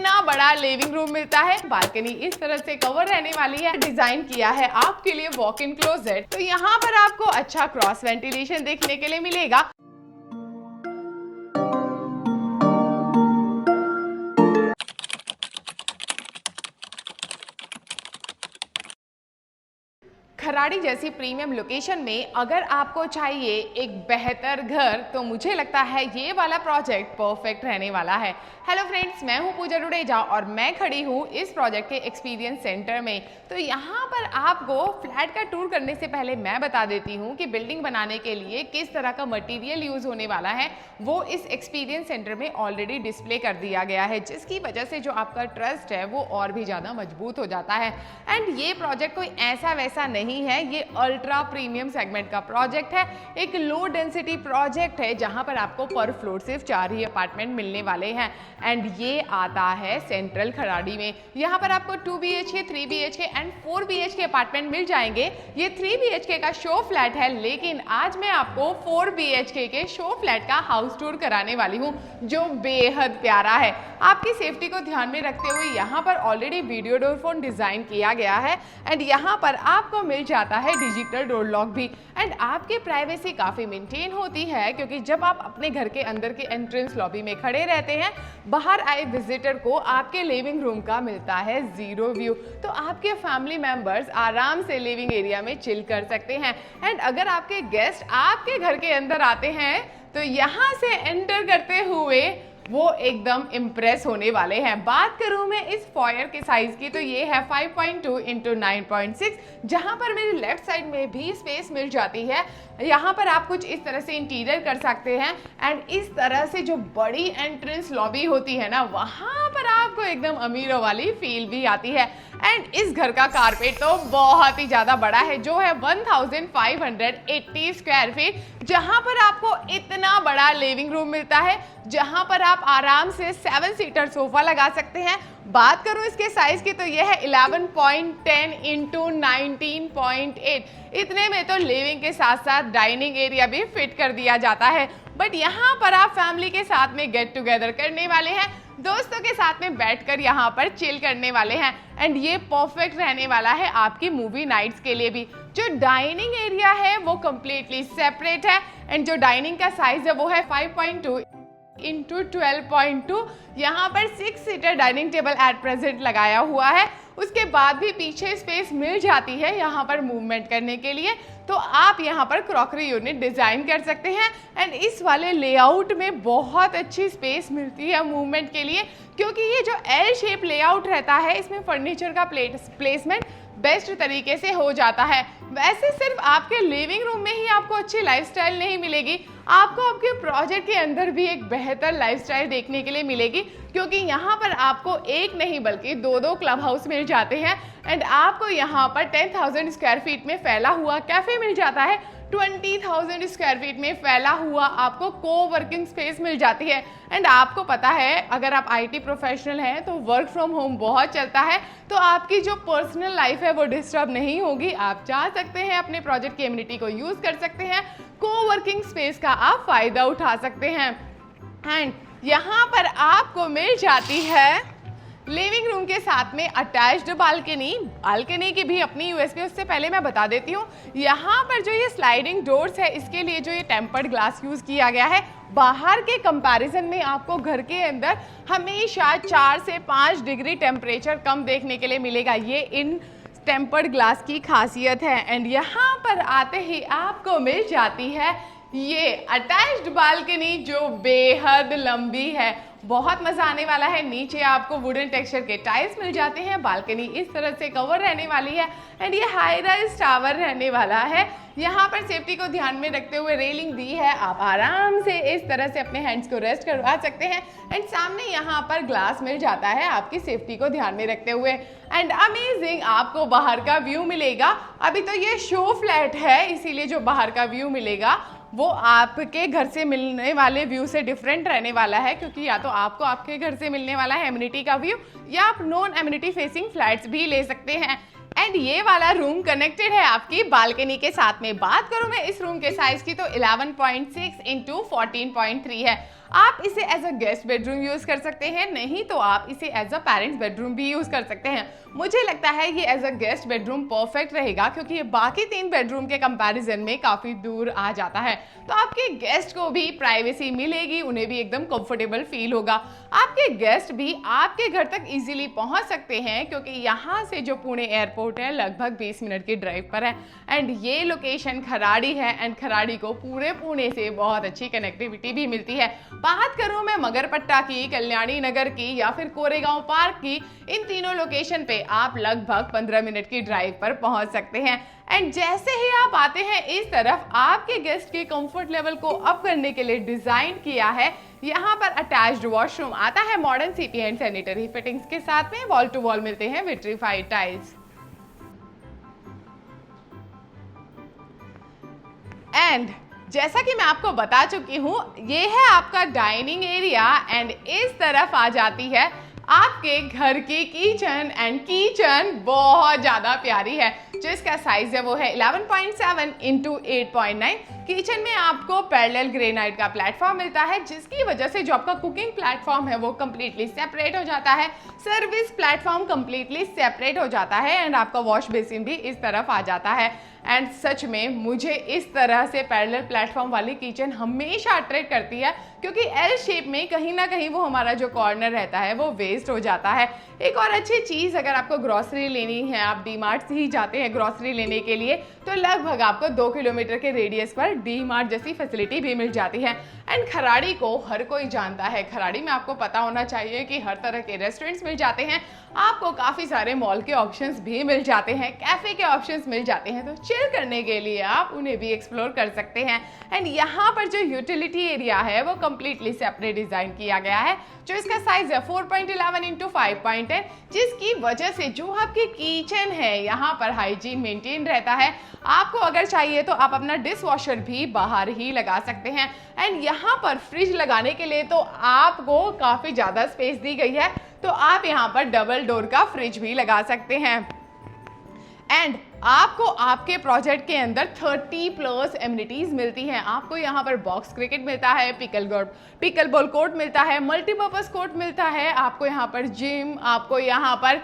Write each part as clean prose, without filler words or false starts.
इतना बड़ा living room मिलता है। बालकनी इस तरह से कवर रहने वाली है। डिजाइन किया है आपके लिए वॉक इन क्लोजेट, तो यहाँ पर आपको अच्छा क्रॉस वेंटिलेशन देखने के लिए मिलेगा। खराड़ी जैसी प्रीमियम लोकेशन में अगर आपको चाहिए एक बेहतर घर, तो मुझे लगता है ये वाला प्रोजेक्ट परफेक्ट रहने वाला है। हेलो फ्रेंड्स, मैं हूं पूजा डुडेजा और मैं खड़ी हूं इस प्रोजेक्ट के एक्सपीरियंस सेंटर में। तो यहाँ पर आपको फ्लैट का टूर करने से पहले मैं बता देती हूँ कि बिल्डिंग बनाने के लिए किस तरह का मटेरियल यूज होने वाला है, वो इस एक्सपीरियंस सेंटर में ऑलरेडी डिस्प्ले कर दिया गया है, जिसकी वजह से जो आपका ट्रस्ट है वो और भी ज़्यादा मजबूत हो जाता है। एंड ये प्रोजेक्ट कोई ऐसा वैसा नहीं है, ये अल्ट्रा प्रीमियम सेगमेंट का प्रोजेक्ट है। एक लो डेंसिटी प्रोजेक्ट है जहां पर आपको पर फ्लोर सिर्फ 4 ही अपार्टमेंट मिलने वाले हैं। एंड ये आता है सेंट्रल खराड़ी में। यहाँ पर आपको 2 BHK, 3 BHK and 4 BHK apartment मिल जाएंगे। ये 3 BHK का शो फ्लैट है, लेकिन आज मैं आपको 4 BHK के शो फ्लैट का हाउस टूर कराने वाली हूँ, जो बेहद प्यारा है। आपकी सेफ्टी को ध्यान में रखते हुए यहाँ पर already video door phone design किया गया है। एंड यहाँ पर आपको मिल जाता है डिजिटल डोर लॉक भी। एंड आपकी प्राइवेसी काफी मेंटेन होती है, क्योंकि जब आप अपने घर के अंदर के एंट्रेंस लॉबी में खड़े रहते हैं, बाहर आए विजिटर को आपके लिविंग रूम का मिलता है जीरो व्यू। तो आपके फैमिली मेंबर्स आराम से लिविंग एरिया में चिल कर सकते हैं। एंड अगर आपके गेस्ट आपके घर के अंदर आते हैं, तो यहाँ से एंटर करते हुए वो एकदम इम्प्रेस होने वाले हैं। बात करूं मैं इस फॉयर के साइज की, तो ये है 5.2 × 9.6, जहां पर मेरी लेफ्ट साइड में भी स्पेस मिल जाती है। यहाँ पर आप कुछ इस तरह से इंटीरियर कर सकते हैं। एंड इस तरह से जो बड़ी एंट्रेंस लॉबी होती है ना, वहां पर आपको एकदम अमीरों वाली फील भी आती है। एंड इस घर का कारपेट तो बहुत ही ज्यादा बड़ा है, जो है 1580 स्क्वायर फीट, जहां पर आपको इतना बड़ा लिविंग रूम मिलता है, जहां पर आप आराम से 7 सीटर सोफा लगा सकते हैं। बात करूं इसके साइज की, तो यह है 11.10 × 19.8। इतने में तो लिविंग के साथ साथ डाइनिंग एरिया भी फिट कर दिया जाता है। बट यहाँ पर आप फैमिली के साथ में गेट टुगेदर करने वाले हैं, दोस्तों के साथ में बैठकर यहाँ पर चिल करने वाले हैं। एंड ये परफेक्ट रहने वाला है आपकी मूवी नाइट्स के लिए भी। जो डाइनिंग एरिया है वो कंप्लीटली सेपरेट है। एंड जो डाइनिंग का साइज है वो है 5.2 × 12.2। यहाँ पर 6 seater dining table at present लगाया हुआ है। उसके बाद भी पीछे स्पेस मिल जाती है यहाँ पर मूवमेंट करने के लिए, तो आप यहाँ पर क्रॉकरी यूनिट डिजाइन कर सकते हैं। एंड इस वाले लेआउट में बहुत अच्छी स्पेस मिलती है मूवमेंट के लिए, क्योंकि ये जो एल शेप लेआउट रहता है, इसमें फर्नीचर का प्लेसमेंट बेस्ट तरीके से हो जाता है। वैसे सिर्फ आपके लिविंग रूम में ही आपको अच्छी लाइफस्टाइल नहीं मिलेगी, आपको आपके प्रोजेक्ट के अंदर भी एक बेहतर लाइफस्टाइल देखने के लिए मिलेगी, क्योंकि यहाँ पर आपको एक नहीं बल्कि 2 क्लब हाउस मिल जाते हैं। एंड आपको यहाँ पर 10,000 स्क्वायर फीट में फैला हुआ कैफे मिल जाता है। 20,000 स्क्वायर फीट में फैला हुआ आपको को-वर्किंग स्पेस मिल जाती है। एंड आपको पता है, अगर आप IT प्रोफेशनल हैं तो वर्क फ्रॉम होम बहुत चलता है, तो आपकी जो पर्सनल लाइफ है वो डिस्टर्ब नहीं होगी। आप चाह सकते हैं अपने प्रोजेक्ट की एमिनिटी को यूज कर सकते हैं, को-वर्किंग स्पेस का आप फायदा उठा सकते हैं। एंड यहाँ पर आपको मिल जाती है लिविंग रूम के साथ में अटैच्ड बालकनी की भी अपनी यूएसपी। उससे पहले मैं बता देती हूँ, यहाँ पर जो ये स्लाइडिंग डोर्स है, इसके लिए जो ये टेम्पर्ड ग्लास यूज किया गया है, बाहर के कंपैरिजन में आपको घर के अंदर हमेशा 4 से 5 डिग्री टेम्परेचर कम देखने के लिए मिलेगा। ये इन टेम्पर्ड ग्लास की खासियत है। एंड यहाँ पर आते ही आपको मिल जाती है ये अटैच्ड बालकनी, जो बेहद लंबी है। बहुत मजा आने वाला है। नीचे आपको वुडन टेक्सचर के टाइल्स मिल जाते हैं। बालकनी इस तरह से कवर रहने वाली है। एंड ये हाई राइज टावर रहने वाला है। यहाँ पर सेफ्टी को ध्यान में रखते हुए रेलिंग दी है, आप आराम से इस तरह से अपने हैंड्स को रेस्ट करवा सकते हैं। एंड सामने यहाँ पर ग्लास मिल जाता है आपकी सेफ्टी को ध्यान में रखते हुए। एंड अमेजिंग आपको बाहर का व्यू मिलेगा। अभी तो ये शो फ्लैट है, इसीलिए जो बाहर का व्यू मिलेगा वो आपके घर से मिलने वाले व्यू से डिफरेंट रहने वाला है, क्योंकि या तो आपको आपके घर से मिलने वाला है एमिनिटी का व्यू, या आप नॉन एमिनिटी फेसिंग फ्लैट्स भी ले सकते हैं। एंड ये वाला रूम कनेक्टेड है आपकी बालकनी के साथ में। बात करूं मैं इस रूम के साइज की, तो 11.6 × 14.3 है। आप इसे as a guest bedroom use कर सकते हैं, नहीं तो आप इसे एज अ पेरेंट्स बेडरूम भी यूज कर सकते हैं। मुझे लगता है ये as a guest bedroom perfect रहेगा क्योंकि ये बाकी 3 बेडरूम के कंपैरिजन में काफी दूर आ जाता है, तो आपके गेस्ट को भी प्राइवेसी मिलेगी, उन्हें भी एकदम कंफर्टेबल फील होगा। आपके गेस्ट भी आपके घर तक इजीली पहुंच सकते हैं क्योंकि यहाँ से जो पुणे एयरपोर्ट है लगभग 20 मिनट की ड्राइव पर है एंड ये लोकेशन खराड़ी है एंड खराड़ी को पूरे पुणे से बहुत अच्छी कनेक्टिविटी भी मिलती है। बात करूं मैं मगरपट्टा की, कल्याणी नगर की या फिर कोरेगांव पार्क की, इन तीनों लोकेशन पे आप लगभग 15 मिनट की ड्राइव पर पहुंच सकते हैं। एंड जैसे ही आप आते हैं इस तरफ, आपके गेस्ट के कंफर्ट लेवल को अप करने के लिए डिजाइन किया है। यहाँ पर अटैच्ड वॉशरूम आता है modern CP and sanitary fittings के साथ में, वॉल टू वॉल मिलते हैं विट्रीफाइड टाइल्स। एंड जैसा कि मैं आपको बता चुकी हूँ, ये है आपका डाइनिंग एरिया एंड इस तरफ आ जाती है आपके घर की किचन एंड किचन बहुत ज़्यादा प्यारी है। जो इसका साइज है वो है 11.7 इंटू 8.9। किचन में आपको पैरेलल ग्रेनाइट का प्लेटफॉर्म मिलता है जिसकी वजह से जो आपका कुकिंग प्लेटफॉर्म है वो कम्प्लीटली सेपरेट हो जाता है, सर्विस प्लेटफॉर्म कम्प्लीटली सेपरेट हो जाता है एंड आपका वॉश बेसिन भी इस तरफ आ जाता है। एंड सच में मुझे इस तरह से पैरेलल प्लेटफॉर्म वाली किचन हमेशा अट्रैक्ट करती है क्योंकि एल शेप में कहीं ना कहीं वो हमारा जो कॉर्नर रहता है वो वेस्ट हो जाता है। एक और अच्छी चीज़, अगर आपको ग्रॉसरी लेनी है, आप डी-मार्ट से ही जाते हैं ग्रॉसरी लेने के लिए, तो लगभग आपको 2 किलोमीटर के रेडियस पर डी-मार्ट जैसी फैसिलिटी भी मिल जाती है। एंड खराड़ी को हर कोई जानता है, खराड़ी में आपको पता होना चाहिए कि हर तरह के रेस्टोरेंट्स मिल जाते हैं, आपको काफ़ी सारे मॉल के ऑप्शंस भी मिल जाते हैं, कैफ़े के ऑप्शंस मिल जाते हैं, तो चिल करने के लिए आप उन्हें भी एक्सप्लोर कर सकते हैं। एंड यहाँ पर जो यूटिलिटी एरिया है वो कम्प्लीटली सेपरेट डिज़ाइन किया गया है, जो इसका साइज है 4.11 इंटू 5.10, जिसकी वजह से जो आपकी किचन है यहाँ पर हाइजीन मेंटेन रहता है। आपको अगर चाहिए तो आप अपना डिश वॉशर भी बाहर ही लगा सकते हैं। एंड यहाँ पर फ्रिज लगाने के लिए तो आपको काफ़ी ज़्यादा स्पेस दी गई है, तो आप यहाँ पर डबल डोर का फ्रिज भी लगा सकते हैं। एंड आपको आपके प्रोजेक्ट के अंदर 30+ एमिनिटीज मिलती हैं। आपको यहाँ पर बॉक्स क्रिकेट मिलता है, पिकल बॉल कोर्ट मिलता है, मल्टीपर्पज कोर्ट मिलता है, आपको यहाँ पर जिम, आपको यहाँ पर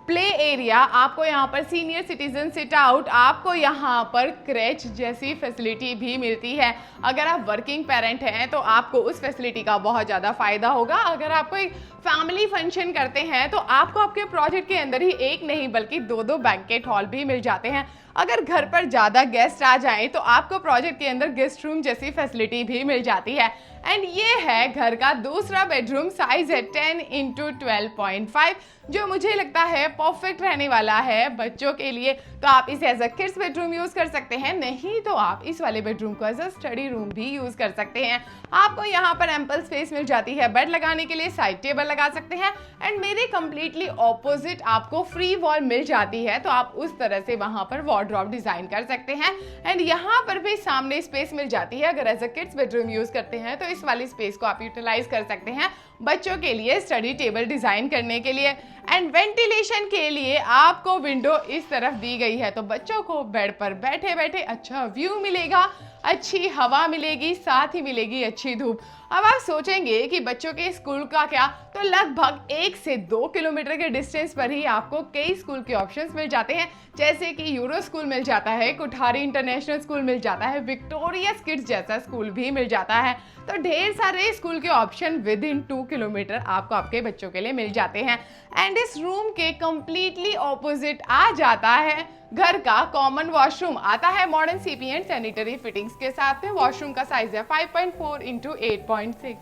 प्ले एरिया, आपको यहाँ पर सीनियर सिटीजन सिट आउट, आपको यहाँ पर क्रैच जैसी फैसिलिटी भी मिलती है। अगर आप वर्किंग पेरेंट हैं तो आपको उस फैसिलिटी का बहुत ज़्यादा फ़ायदा होगा। अगर आप कोई फैमिली फंक्शन करते हैं तो आपको आपके प्रोजेक्ट के अंदर ही एक नहीं बल्कि 2 बैंकेट हॉल भी मिल जाते हैं। अगर घर पर ज़्यादा गेस्ट आ जाएं तो आपको प्रोजेक्ट के अंदर गेस्ट रूम जैसी फैसिलिटी भी मिल जाती है। एंड ये है घर का दूसरा बेडरूम, साइज है 10 इंटू 12.5, जो मुझे लगता है परफेक्ट रहने वाला है बच्चों के लिए। तो आप इसे as a kids bedroom use कर सकते हैं, नहीं तो आप इस वाले बेडरूम को एज अ स्टडी रूम भी यूज़ कर सकते हैं। आपको यहाँ पर एम्पल स्पेस मिल जाती है बेड लगाने के लिए, साइड टेबल लगा सकते हैं। एंड मेरे कम्प्लीटली ऑपोजिट आपको फ्री वॉल मिल जाती है, तो आप उस तरह से वहाँ पर वार्डरोब डिज़ाइन कर सकते हैं। एंड यहाँ पर भी सामने स्पेस मिल जाती है। अगर as a kids bedroom use करते हैं तो इस वाली स्पेस को आप यूटिलाइज कर सकते हैं बच्चों के लिए स्टडी टेबल डिजाइन करने के लिए। एंड वेंटिलेशन के लिए आपको विंडो इस तरफ दी गई है, तो बच्चों को बेड पर बैठे बैठे अच्छा व्यू मिलेगा, अच्छी हवा मिलेगी, साथ ही मिलेगी अच्छी धूप। अब आप सोचेंगे कि बच्चों के स्कूल का क्या, तो लगभग 1 से 2 किलोमीटर के डिस्टेंस पर ही आपको कई स्कूल के ऑप्शंस मिल जाते हैं, जैसे कि यूरो स्कूल मिल जाता है, कुठारी इंटरनेशनल स्कूल मिल जाता है, विक्टोरिया किड्स जैसा स्कूल भी मिल जाता है। तो ढेर सारे स्कूल के ऑप्शन विद इन 2 किलोमीटर आपको आपके बच्चों के लिए मिल जाते हैं। एंड इस रूम के कंप्लीटली ऑपोजिट आ जाता है घर का कॉमन वॉशरूम, आता है modern CP and sanitary fittings के साथ में। वॉशरूम का साइज है 5.4 इंटू 8.6।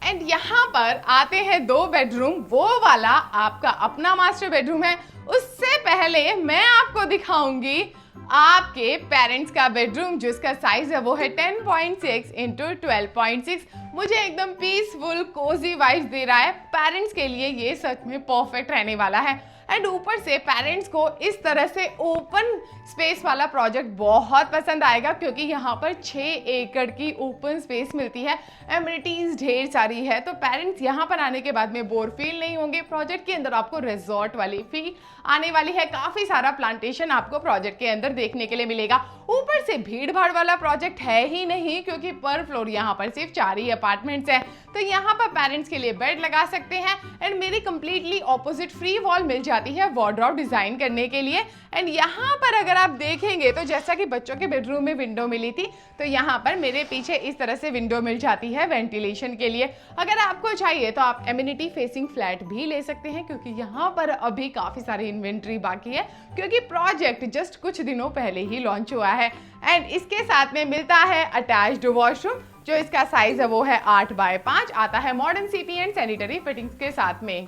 एंड यहाँ पर आते हैं 2 बेडरूम, वो वाला आपका अपना मास्टर बेडरूम है। उससे पहले मैं आपको दिखाऊंगी आपके पेरेंट्स का बेडरूम, जिसका साइज है वो है 10.6 इंटू 12.6। मुझे एकदम पीसफुल कोजी वाइब्स दे रहा है। पेरेंट्स के लिए ये सच में परफेक्ट रहने वाला है। एंड ऊपर से पेरेंट्स को इस तरह से ओपन स्पेस वाला प्रोजेक्ट बहुत पसंद आएगा, क्योंकि यहाँ पर 6 एकड़ की ओपन स्पेस मिलती है, एमिनिटीज ढेर सारी है, तो पेरेंट्स यहाँ पर आने के बाद में बोर फील नहीं होंगे। प्रोजेक्ट के अंदर आपको रिजॉर्ट वाली फील आने वाली है, काफी सारा प्लांटेशन आपको प्रोजेक्ट के अंदर देखने के लिए मिलेगा। ऊपर से भीड़ भाड़ वाला प्रोजेक्ट है ही नहीं, क्योंकि पर फ्लोर यहाँ पर सिर्फ 4 ही अपार्टमेंट्स हैं, तो यहाँ पर पेरेंट्स के लिए बेड लगा सकते हैं। एंड मेरी कंप्लीटली ऑपोजिट फ्री वॉल मिल जाती है वार्डरोब डिजाइन करने के लिए। एंड यहाँ पर अगर आप देखेंगे तो जैसा कि बच्चों के बेडरूम में विंडो मिली थी, तो यहाँ पर मेरे पीछे इस तरह से विंडो मिल जाती है वेंटिलेशन के लिए। अगर आपको चाहिए तो आप एमिनिटी फेसिंग फ्लैट भी ले सकते हैं, क्योंकि यहाँ पर अभी काफी सारी इन्वेंट्री बाकी है, क्योंकि प्रोजेक्ट जस्ट कुछ दिनों पहले ही लॉन्च हुआ है। एंड इसके साथ में मिलता है अटैच्ड वॉशरूम, जो इसका साइज है वो है 8x5, आता है modern CP and sanitary fittings के साथ में।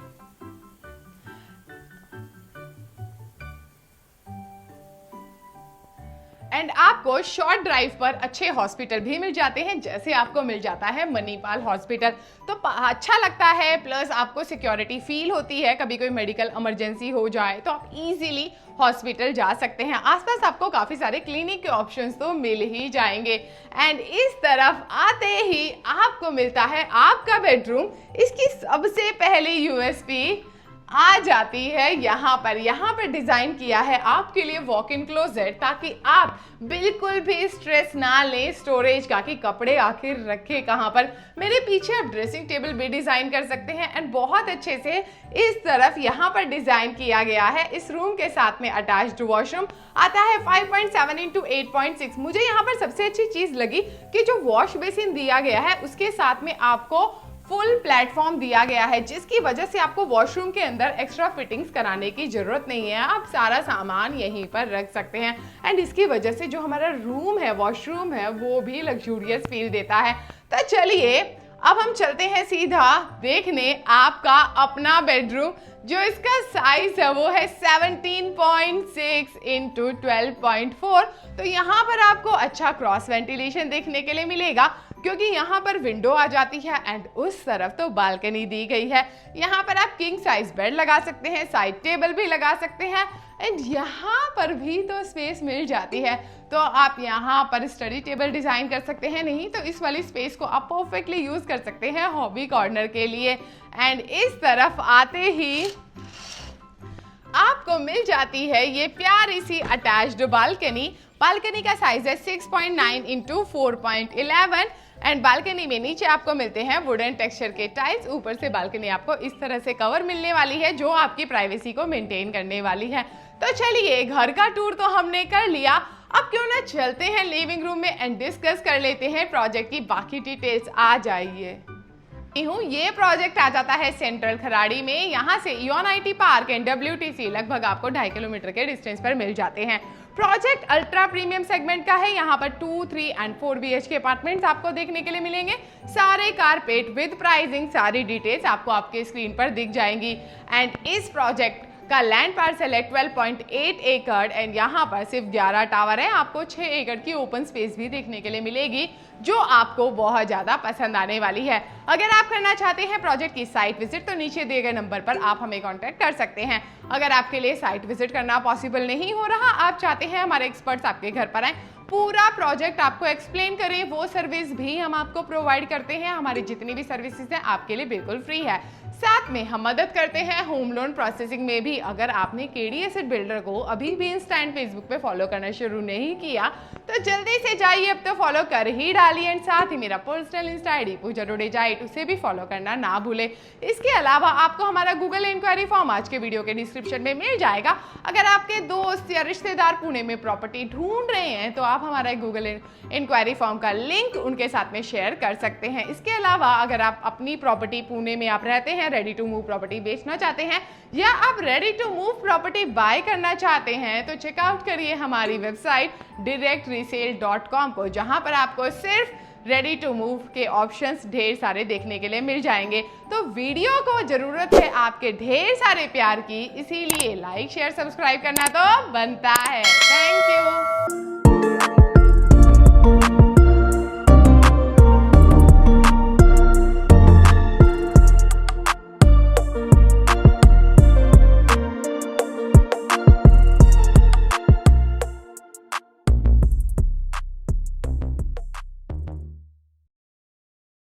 एंड आपको शॉर्ट ड्राइव पर अच्छे हॉस्पिटल भी मिल जाते हैं, जैसे आपको मिल जाता है मणिपाल हॉस्पिटल, तो अच्छा लगता है। प्लस आपको सिक्योरिटी फील होती है, कभी कोई मेडिकल इमरजेंसी हो जाए तो आप इजीली हॉस्पिटल जा सकते हैं। आसपास आपको काफी सारे क्लिनिक के ऑप्शंस तो मिल ही जाएंगे। एंड इस तरफ आते ही आपको मिलता है आपका बेडरूम। इसकी सबसे पहले यूएसपी आ जाती है यहाँ पर डिजाइन किया है आपके लिए वॉक इन क्लोजेट, ताकि आप बिल्कुल भी स्ट्रेस ना लें स्टोरेज का कि कपड़े आखिर रखे कहाँ पर। मेरे पीछे आप ड्रेसिंग टेबल भी डिजाइन कर सकते हैं। एंड बहुत अच्छे से इस तरफ यहाँ पर डिजाइन किया गया है। इस रूम के साथ में अटैच्ड वॉशरूम आता है 5.7 × 8.6। मुझे यहाँ पर सबसे अच्छी चीज लगी कि जो वॉश बेसिन दिया गया है उसके साथ में आपको फुल प्लेटफॉर्म दिया गया है, जिसकी वजह से आपको वॉशरूम के अंदर एक्स्ट्रा फिटिंग्स कराने की जरूरत नहीं है। आप सारा सामान यहीं पर रख सकते हैं। एंड इसकी वजह से जो हमारा रूम है, वॉशरूम है, वो भी लग्जूरियस फील देता है। तो चलिए अब हम चलते हैं सीधा देखने आपका अपना बेडरूम, जो इसका साइज है वो है 17.6 × 12.4। तो यहाँ पर आपको अच्छा क्रॉस वेंटिलेशन देखने के लिए मिलेगा, क्योंकि यहाँ पर विंडो आ जाती है एंड उस तरफ तो बालकनी दी गई है। यहाँ पर आप किंग साइज बेड लगा सकते हैं, साइड टेबल भी लगा सकते हैं। एंड यहाँ पर भी तो स्पेस मिल जाती है, तो आप यहाँ पर स्टडी टेबल डिजाइन कर सकते हैं, नहीं तो इस वाली स्पेस को आप परफेक्टली यूज कर सकते हैं हॉबी कॉर्नर के लिए। एंड इस तरफ आते ही आपको मिल जाती है ये प्यारी सी अटैच्ड बालकनी। बालकनी का साइज है 6.9 × 4.11। एंड बालकनी में नीचे आपको मिलते हैं वुडन टेक्सचर के टाइल्स। ऊपर से बालकनी आपको इस तरह से कवर मिलने वाली है, जो आपकी प्राइवेसी को मेंटेन करने वाली है। तो चलिए घर का टूर तो हमने कर लिया, अब क्यों ना चलते हैं लिविंग रूम में एंड डिस्कस कर लेते हैं प्रोजेक्ट की बाकी डिटेल्स। आ जाइए। ये प्रोजेक्ट आ जाता है सेंट्रल खराड़ी में। यहाँ से Eon IT park and WTC लगभग आपको 2.5 किलोमीटर के डिस्टेंस पर मिल जाते हैं। प्रोजेक्ट अल्ट्रा प्रीमियम सेगमेंट का है। यहाँ पर 2, 3 एंड 4 BHK अपार्टमेंट्स आपको देखने के लिए मिलेंगे। सारे कारपेट विद प्राइसिंग, सारी डिटेल्स आपको आपके स्क्रीन पर दिख जाएंगी। एंड इस प्रोजेक्ट का लैंड पार्सल है 12.8 एकड़ एंड यहाँ पर सिर्फ 11 टावर है। आपको 6 एकड़ की ओपन स्पेस भी देखने के लिए मिलेगी, जो आपको बहुत ज्यादा पसंद आने वाली है। अगर आप करना चाहते हैं प्रोजेक्ट की साइट विजिट, तो नीचे दिए गए नंबर पर आप हमें कांटेक्ट कर सकते हैं। अगर आपके लिए साइट विजिट करना पॉसिबल नहीं हो रहा, आप चाहते हैं हमारे एक्सपर्ट्स आपके घर पर आए, पूरा प्रोजेक्ट आपको एक्सप्लेन करें, वो सर्विस भी हम आपको प्रोवाइड करते हैं। हमारी जितनी भी सर्विसेज हैं आपके लिए बिल्कुल फ्री है। साथ में हम मदद करते हैं होम लोन प्रोसेसिंग में भी। अगर आपने केडी एसेट बिल्डर को अभी भी इंस्टा एंड फेसबुक पे फॉलो करना शुरू नहीं किया, तो जल्दी से जाइए, अब तो फॉलो कर ही डालिए। एंड साथ ही मेरा पर्सनल इंस्टा आईडी पूजा डोडेजाइट, उसे भी फॉलो करना ना भूले। इसके अलावा आपको हमारा गूगल इंक्वायरी फॉर्म आज के वीडियो के डिस्क्रिप्शन में मिल जाएगा। अगर आपके दोस्त या रिश्तेदार पुणे में प्रॉपर्टी ढूंढ रहे हैं, तो आप हमारा गूगल इंक्वायरी फॉर्म का लिंक उनके साथ में शेयर कर सकते हैं। इसके अलावा अगर आप अपनी प्रॉपर्टी पुणे में आप रहते हैं, रेडी टू मूव प्रॉपर्टी बेचना चाहते हैं, या आप ready to move property buy करना चाहते हैं, तो चेकआउट करिए हमारी वेबसाइट directresale.com को, जहां पर आपको सिर्फ रेडी टू मूव के ऑप्शंस ढेर सारे देखने के लिए मिल जाएंगे। तो वीडियो को जरूरत है आपके ढेर सारे प्यार की, इसीलिए लाइक शेयर सब्सक्राइब करना तो बनता है।